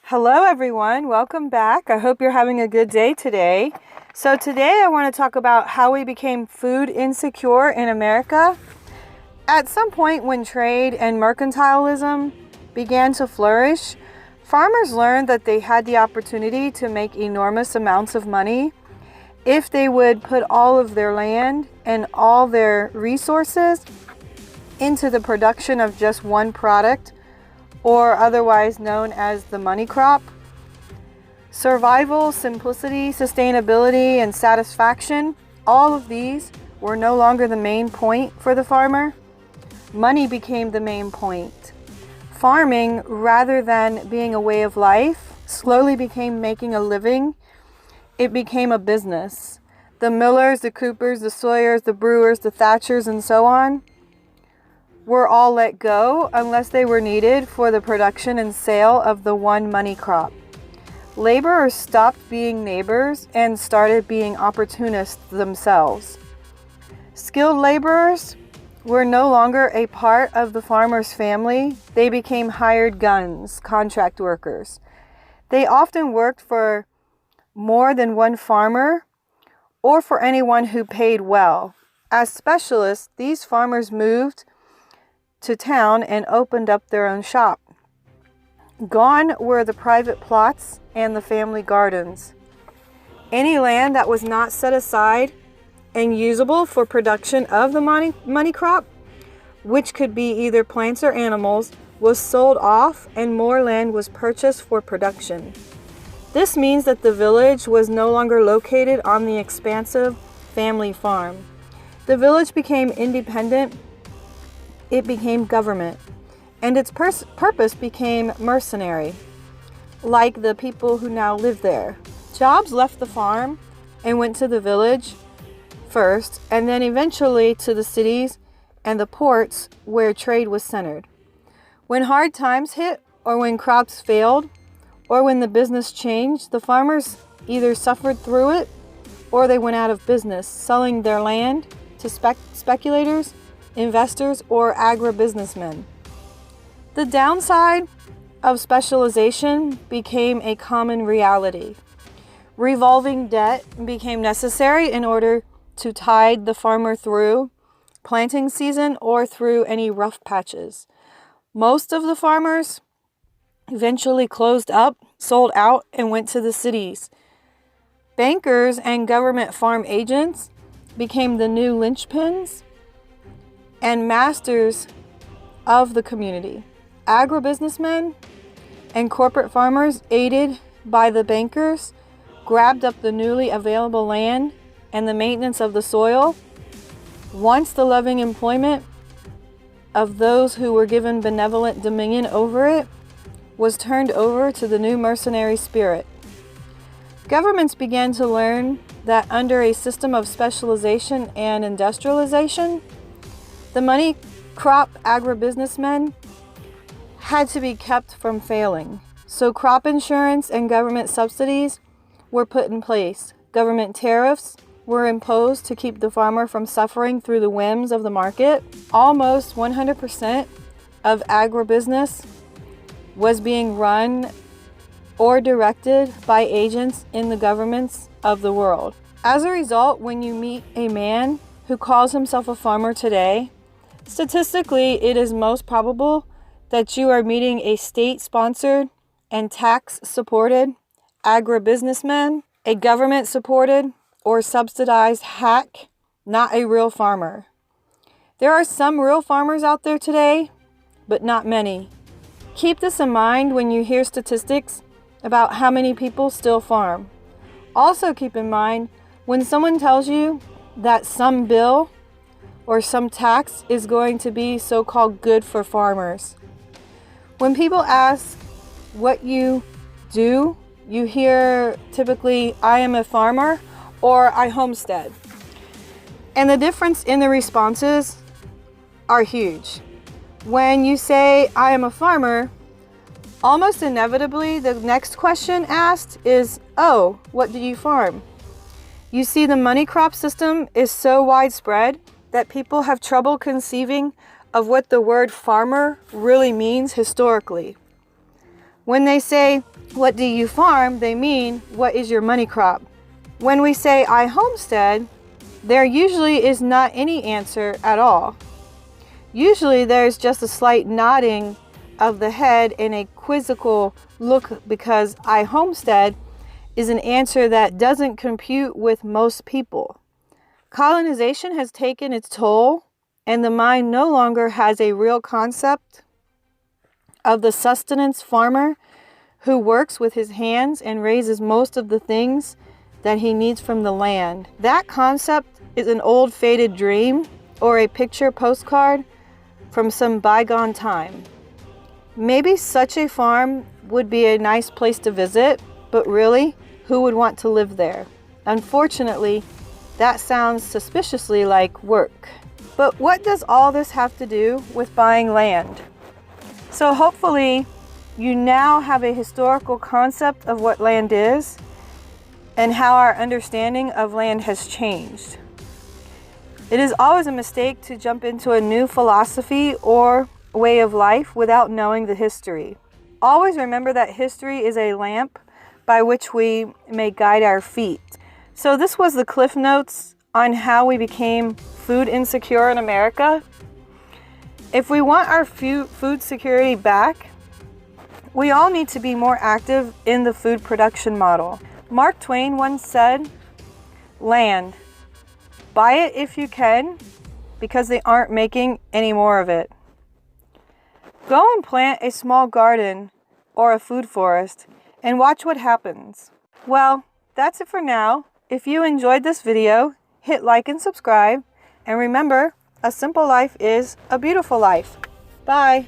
Hello everyone, welcome back. I hope you're having a good day today. So today I want to talk about how we became food insecure in America. At some point when trade and mercantilism began to flourish, farmers learned that they had the opportunity to make enormous amounts of money if they would put all of their land and all their resources into the production of just one product, or otherwise known as the money crop. Survival, simplicity, sustainability, and satisfaction, all of these were no longer the main point for the farmer. Money became the main point. Farming, rather than being a way of life, slowly became making a living. It became a business. The Millers, the Coopers, the Sawyers, the Brewers, the Thatchers, and so on were all let go unless they were needed for the production and sale of the one money crop. Laborers stopped being neighbors and started being opportunists themselves. Skilled laborers were no longer a part of the farmer's family. They became hired guns, contract workers. They often worked for more than one farmer or for anyone who paid well. As specialists, these farmers moved to town and opened up their own shop. Gone were the private plots and the family gardens. Any land that was not set aside and usable for production of the money crop, which could be either plants or animals, was sold off and more land was purchased for production. This means that the village was no longer located on the expansive family farm. The village became independent. It became government, and its purpose became mercenary, like the people who now live there. Jobs left the farm and went to the village first, and then eventually to the cities and the ports where trade was centered. When hard times hit, or when crops failed, or when the business changed, the farmers either suffered through it or they went out of business, selling their land to speculators, investors, or agribusinessmen. The downside of specialization became a common reality. Revolving debt became necessary in order to tide the farmer through planting season or through any rough patches. Most of the farmers eventually closed up, sold out, and went to the cities. Bankers and government farm agents became the new linchpins and masters of the community. Agribusinessmen and corporate farmers, aided by the bankers, grabbed up the newly available land and the maintenance of the soil. Once the loving employment of those who were given benevolent dominion over it was turned over to the new mercenary spirit. Governments began to learn that under a system of specialization and industrialization, the money crop agribusinessmen had to be kept from failing. So crop insurance and government subsidies were put in place. Government tariffs were imposed to keep the farmer from suffering through the whims of the market. Almost 100% of agribusiness was being run or directed by agents in the governments of the world. As a result, when you meet a man who calls himself a farmer today, statistically, it is most probable that you are meeting a state-sponsored and tax-supported agribusinessman, a government-supported or subsidized hack, not a real farmer. There are some real farmers out there today, but not many. Keep this in mind when you hear statistics about how many people still farm. Also keep in mind when someone tells you that some bill or some tax is going to be so-called good for farmers. When people ask what you do, you hear typically, I am a farmer or I homestead. And the difference in the responses are huge. When you say, I am a farmer, almost inevitably, the next question asked is, oh, what do you farm? You see, the money crop system is so widespread that people have trouble conceiving of what the word farmer really means historically. When they say, "What do you farm?" they mean, "What is your money crop?" When we say, "I homestead," there usually is not any answer at all. Usually there's just a slight nodding of the head and a quizzical look, because "I homestead" is an answer that doesn't compute with most people. Colonization has taken its toll, and the mind no longer has a real concept of the sustenance farmer who works with his hands and raises most of the things that he needs from the land. That concept is an old faded dream or a picture postcard from some bygone time. Maybe such a farm would be a nice place to visit, but really, who would want to live there? Unfortunately, that sounds suspiciously like work. But what does all this have to do with buying land? So hopefully you now have a historical concept of what land is and how our understanding of land has changed. It is always a mistake to jump into a new philosophy or way of life without knowing the history. Always remember that history is a lamp by which we may guide our feet. So this was the Cliff Notes on how we became food insecure in America. If we want our food security back, we all need to be more active in the food production model. Mark Twain once said, "Land, buy it if you can, because they aren't making any more of it." Go and plant a small garden or a food forest and watch what happens. Well, that's it for now. If you enjoyed this video, hit like and subscribe. And remember, a simple life is a beautiful life. Bye.